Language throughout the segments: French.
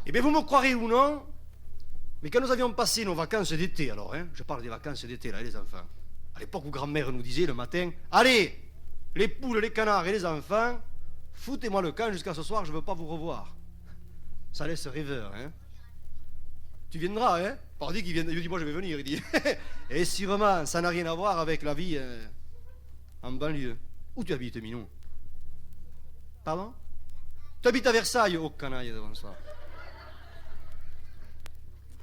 Eh bien, vous me croirez ou non, mais quand nous avions passé nos vacances d'été, alors, hein, je parle des vacances d'été, là, les enfants, à l'époque où grand-mère nous disait le matin, allez, les poules, les canards et les enfants, foutez-moi le camp jusqu'à ce soir, je ne veux pas vous revoir. Ça laisse rêveur, hein. Tu viendras, hein? Pardi qu'il vient, il dit, moi je vais venir, il dit. Et sûrement, ça n'a rien à voir avec la vie en banlieue. Où tu habites, Minou? Pardon? Tu habites à Versailles? Oh, canaille devant ça.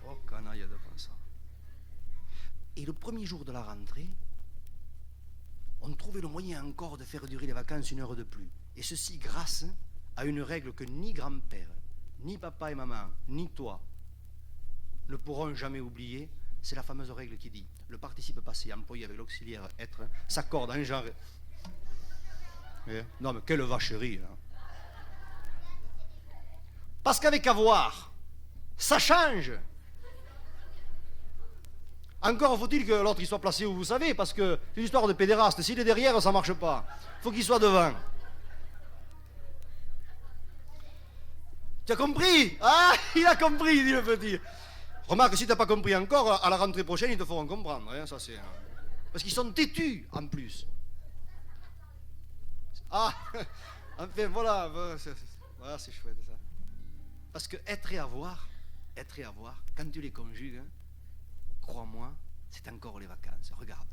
Oh, canaille devant ça. Et le premier jour de la rentrée, on trouvait le moyen encore de faire durer les vacances 1 heure de plus. Et ceci grâce à une règle que ni grand-père, ni papa et maman, ni toi ne pourront jamais oublier. C'est la fameuse règle qui dit le participe passé employé avec l'auxiliaire être s'accorde en genre. Non mais quelle vacherie hein. Parce qu'avec avoir, ça change. Encore faut-il que l'autre il soit placé où vous savez, parce que c'est une histoire de pédéraste. S'il est derrière, ça marche pas. Faut qu'il soit devant. Tu as compris? Ah, il a compris, dit le petit. Remarque, si tu n'as pas compris encore, à la rentrée prochaine, ils te feront comprendre. Hein, ça c'est. Parce qu'ils sont têtus, en plus. Ah, enfin, voilà. Voilà, c'est chouette, ça. Parce que être et avoir, quand tu les conjugues, hein, crois-moi, c'est encore les vacances. Regarde.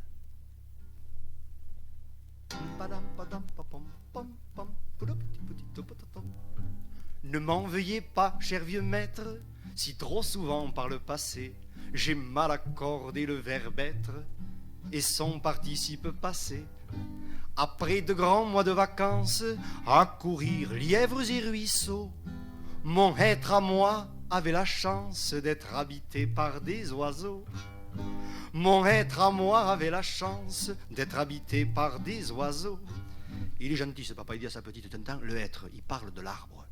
Ne m'en veuillez pas, cher vieux maître, si trop souvent par le passé j'ai mal accordé le verbe être et son participe passé. Après de grands mois de vacances, à courir lièvres et ruisseaux, mon être à moi avait la chance d'être habité par des oiseaux. Mon être à moi avait la chance d'être habité par des oiseaux. Il est gentil ce papa, il dit à sa petite Tintin, le être, il parle de l'arbre.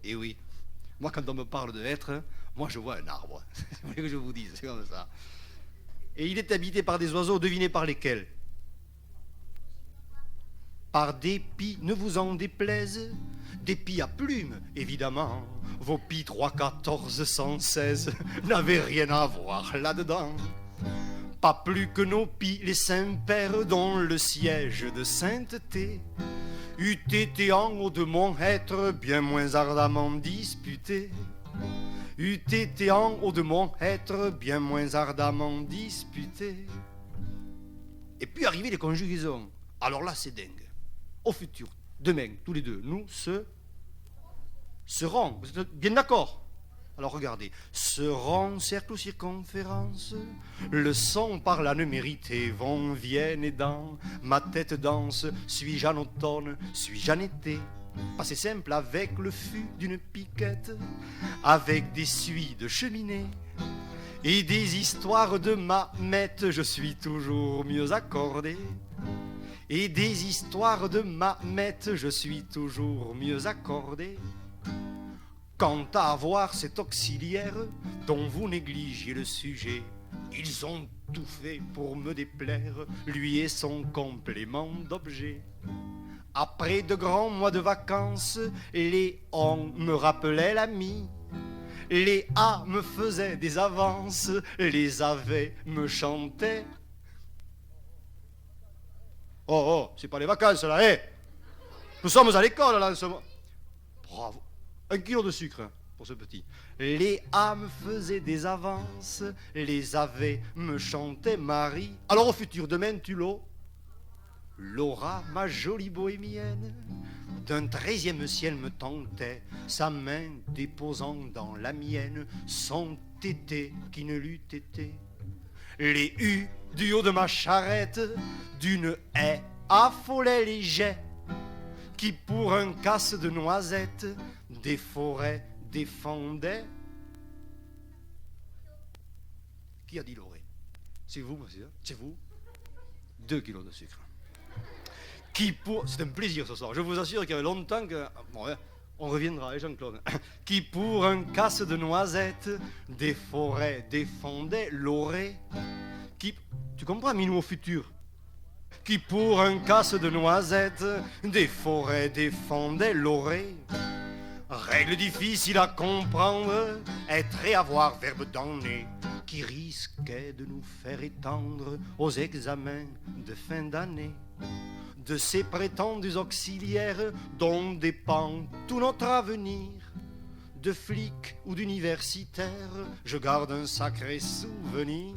Et oui, moi quand on me parle de être, moi je vois un arbre. Vous voulez que je vous dise, c'est comme ça. Et il est habité par des oiseaux, devinez par lesquels? Par des pies, ne vous en déplaise, des pies à plumes, évidemment. Vos pies 3, 14, 116 n'avaient rien à voir là-dedans. Pas plus que nos pies, les saints pères dont le siège de sainteté eût été en haut de mon être bien moins ardemment disputé. Eût été en haut de mon être bien moins ardemment disputé. Et puis arrivaient les conjugaisons. Alors là, c'est dingue. Au futur, demain, tous les deux, nous serons. Vous êtes bien d'accord? Alors regardez. Seront, cercle ou circonférence, le son par l'âne mérité, vont, viennent et dans ma tête danse. Suis-je en automne, suis-je en été? Passé simple avec le fût d'une piquette, avec des suies de cheminée et des histoires de mamette, je suis toujours mieux accordé. Et des histoires de mamette, je suis toujours mieux accordé. Quant à avoir cet auxiliaire dont vous négligiez le sujet, ils ont tout fait pour me déplaire, lui et son complément d'objet. Après de grands mois de vacances, les on me rappelaient l'ami. Les A me faisaient des avances, les AV me chantaient. Oh, c'est pas les vacances là, hé! Nous sommes à l'école là en ce moment. Bravo. 1 kilo de sucre pour ce petit. Les A me faisaient des avances, les AV me chantaient Marie. Alors au futur, demain tu l'auras, ma jolie bohémienne. D'un 13e ciel me tentait, sa main déposant dans la mienne son tété qui ne l'eût été. Les U du haut de ma charrette, d'une haie affolaient les jets, qui pour un casse de noisettes, des forêts défendaient. Qui a dit l'orée? C'est vous, monsieur? C'est vous? 2 kilos de sucre. Qui pour... C'est un plaisir ce soir. Je vous assure qu'il y avait longtemps que... Bon, ouais, on reviendra, Jean-Claude. Qui pour un casse de noisettes, des forêts défendaient l'orée. Qui... Tu comprends, Minou, au futur? qui pour un casse de noisettes des forêts défendait l'orée. Règle difficile à comprendre, être et avoir verbe dans le nez, qui risquait de nous faire étendre aux examens de fin d'année. De ces prétendus auxiliaires dont dépend tout notre avenir, de flic ou d'universitaire, je garde un sacré souvenir.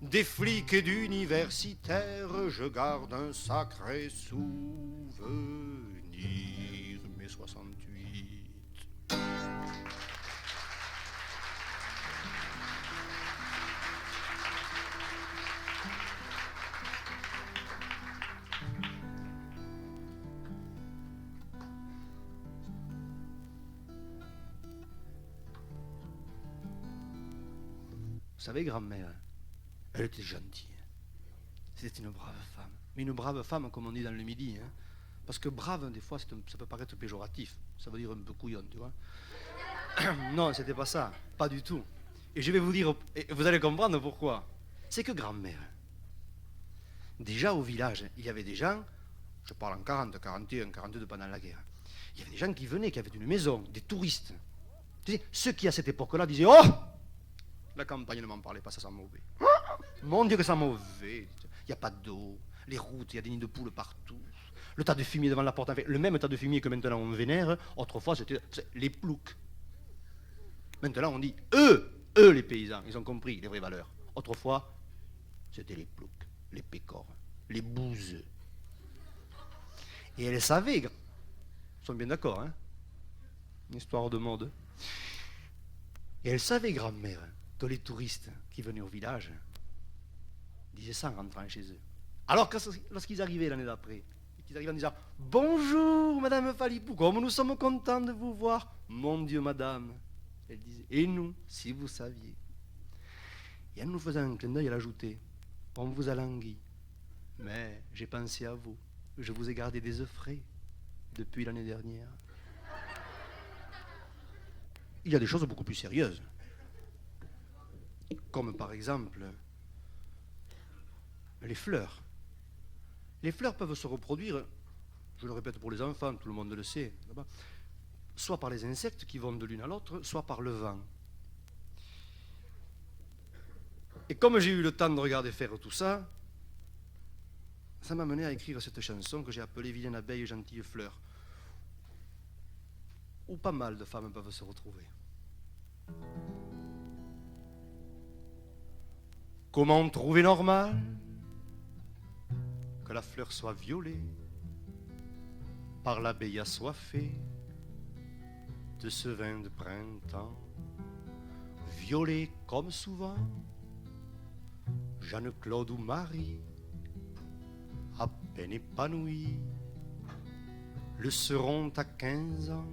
Des flics et d'universitaires, je garde un sacré souvenir. Mai 68. Vous savez, grand-mère, elle était gentille. C'était une brave femme. Mais une brave femme, comme on dit dans le Midi. Hein. Parce que brave, des fois, ça peut paraître péjoratif. Ça veut dire un peu couillon, tu vois. Non, c'était pas ça. Pas du tout. Et je vais vous dire, et vous allez comprendre pourquoi. C'est que grand-mère, déjà au village, il y avait des gens, je parle en 40, 41, 42 pendant la guerre, il y avait des gens qui venaient, qui avaient une maison, des touristes. Tu sais, ceux qui, à cette époque-là, disaient « Oh !» La campagne ne m'en parlait pas, ça sent mauvais. Mon Dieu que ça sent mauvais. Il n'y a pas d'eau, les routes, il y a des nids de poules partout. Le tas de fumier devant la porte, le même tas de fumier que maintenant on vénère, autrefois c'était les ploucs. Maintenant on dit eux les paysans, ils ont compris les vraies valeurs. Autrefois, c'était les ploucs, les pécores, les bouseux. Et elle savait, ils sont bien d'accord, hein, une histoire de mode. Et elle savait, grand-mère, que les touristes qui venaient au village disaient ça en rentrant chez eux. Alors que lorsqu'ils arrivaient l'année d'après, ils arrivaient en disant « Bonjour, Madame Falipou, comme nous sommes contents de vous voir. »« Mon Dieu, Madame !» Elle disait « Et nous, si vous saviez ?» Et en nous faisant un clin d'œil, elle ajoutait « On vous a langui, mais j'ai pensé à vous. Je vous ai gardé des œufs frais depuis l'année dernière. » Il y a des choses beaucoup plus sérieuses. Comme par exemple les fleurs. Les fleurs peuvent se reproduire, je le répète pour les enfants, tout le monde le sait, soit par les insectes qui vont de l'une à l'autre, soit par le vent. Et comme j'ai eu le temps de regarder faire tout ça, ça m'a mené à écrire cette chanson que j'ai appelée « Vilaine abeille, gentille fleur », où pas mal de femmes peuvent se retrouver. Comment trouver normal que la fleur soit violée par l'abeille assoiffée de ce vin de printemps, violée comme souvent Jeanne-Claude ou Marie, à peine épanouie, le seront à 15 ans.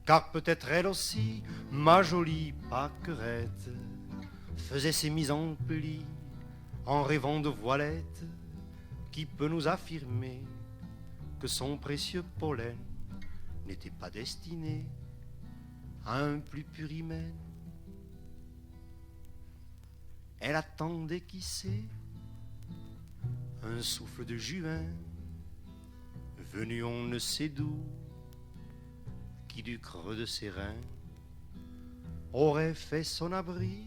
Car peut-être elle aussi, ma jolie pâquerette, faisait ses mises en pli en rêvant de voilettes. Qui peut nous affirmer que son précieux pollen n'était pas destiné à un plus pur hymen? Elle attendait, qui sait, un souffle de juin, venu on ne sait d'où, qui du creux de ses reins aurait fait son abri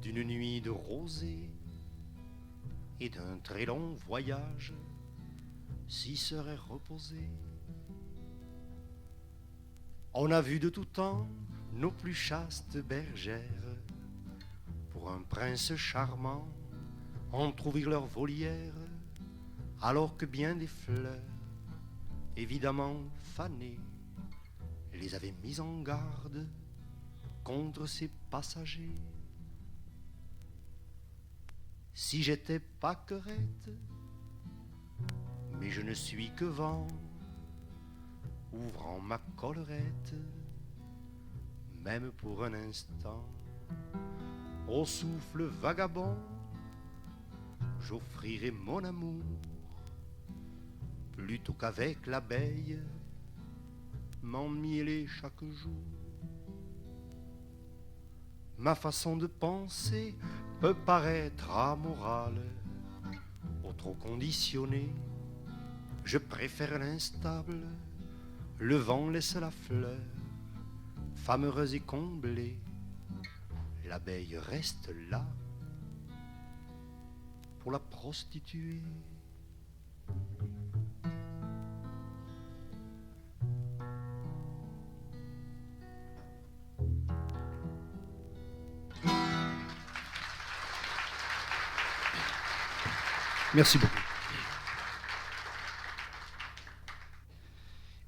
d'une nuit de rosée et d'un très long voyage s'y serait reposé. On a vu de tout temps nos plus chastes bergères pour un prince charmant entrouvrir leur volière, alors que bien des fleurs, évidemment fanées, les avaient mis en garde contre ces passagers. Si j'étais pâquerette, mais je ne suis que vent, ouvrant ma collerette, même pour un instant, au souffle vagabond, j'offrirai mon amour, plutôt qu'avec l'abeille, m'emmêler chaque jour. Ma façon de penser peut paraître amoral, au trop conditionné, je préfère l'instable. Le vent laisse la fleur, femme heureuse et comblée, l'abeille reste là pour la prostituer. Merci beaucoup.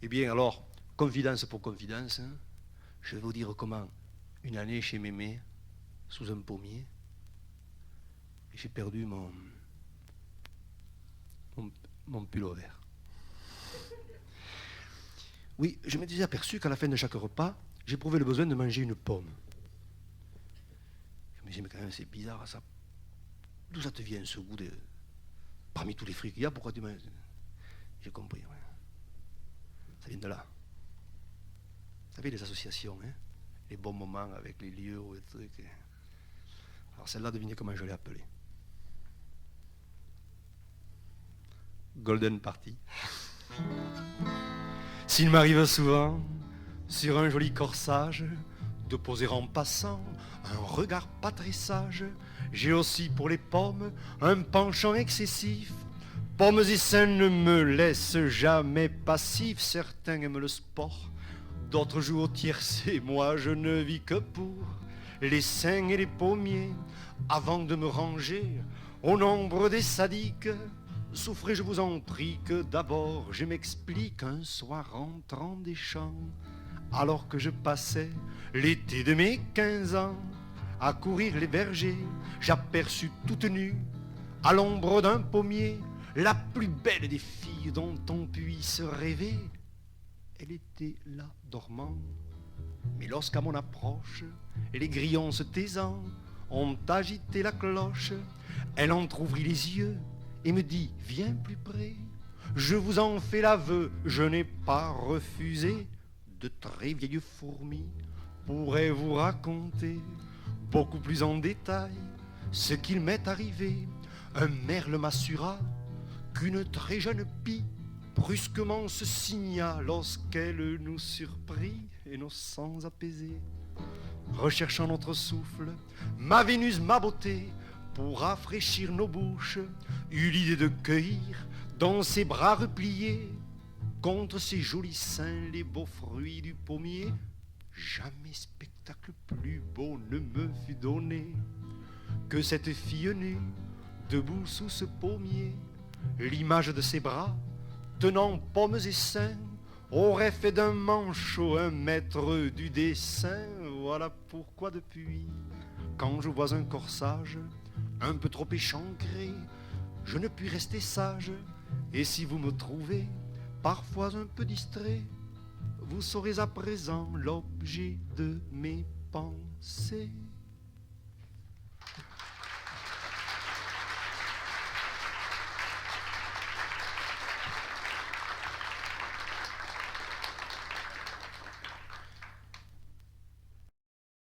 Eh bien alors, confidence pour confidence, hein, je vais vous dire comment, une année chez Mémé, sous un pommier, j'ai perdu mon pullover. Oui, je m'étais aperçu qu'à la fin de chaque repas, j'éprouvais le besoin de manger une pomme. Je me disais, mais quand même, c'est bizarre, ça. D'où ça te vient, ce goût de... Parmi tous les fruits qu'il y a, pourquoi tu manges? J'ai compris, ouais. Ça vient de là. Vous savez, les associations, hein, les bons moments avec les lieux, les trucs. Alors celle-là, devinez comment je l'ai appelée. Golden Party. S'il m'arrive souvent, sur un joli corsage, de poser en passant un regard pas très sage, j'ai aussi pour les pommes un penchant excessif. Pommes et seins ne me laissent jamais passif. Certains aiment le sport, d'autres jouent au tiercé. Moi je ne vis que pour les seins et les pommiers. Avant de me ranger au nombre des sadiques, souffrez, je vous en prie, que d'abord je m'explique. Un soir rentrant des champs, alors que je passais l'été de mes 15 ans, à courir les vergers, j'aperçus toute nue, à l'ombre d'un pommier, la plus belle des filles dont on puisse rêver. Elle était là, dormant, mais lorsqu'à mon approche, les grillons se taisant, ont agité la cloche, elle entr'ouvrit les yeux et me dit, viens plus près, je vous en fais l'aveu, je n'ai pas refusé. De très vieilles fourmis pourraient vous raconter beaucoup plus en détail ce qu'il m'est arrivé. Un merle m'assura qu'une très jeune pie brusquement se signa lorsqu'elle nous surprit, et nos sangs apaisés, recherchant notre souffle, ma Vénus, ma beauté, pour rafraîchir nos bouches, eut l'idée de cueillir dans ses bras repliés contre ces jolis seins les beaux fruits du pommier. Jamais spectacle plus beau ne me fut donné que cette fille nue, debout sous ce pommier. L'image de ses bras, tenant pommes et seins, aurait fait d'un manchot un maître du dessin. Voilà pourquoi depuis, quand je vois un corsage un peu trop échancré, je ne puis rester sage. Et si vous me trouvez parfois un peu distrait, vous serez à présent l'objet de mes pensées.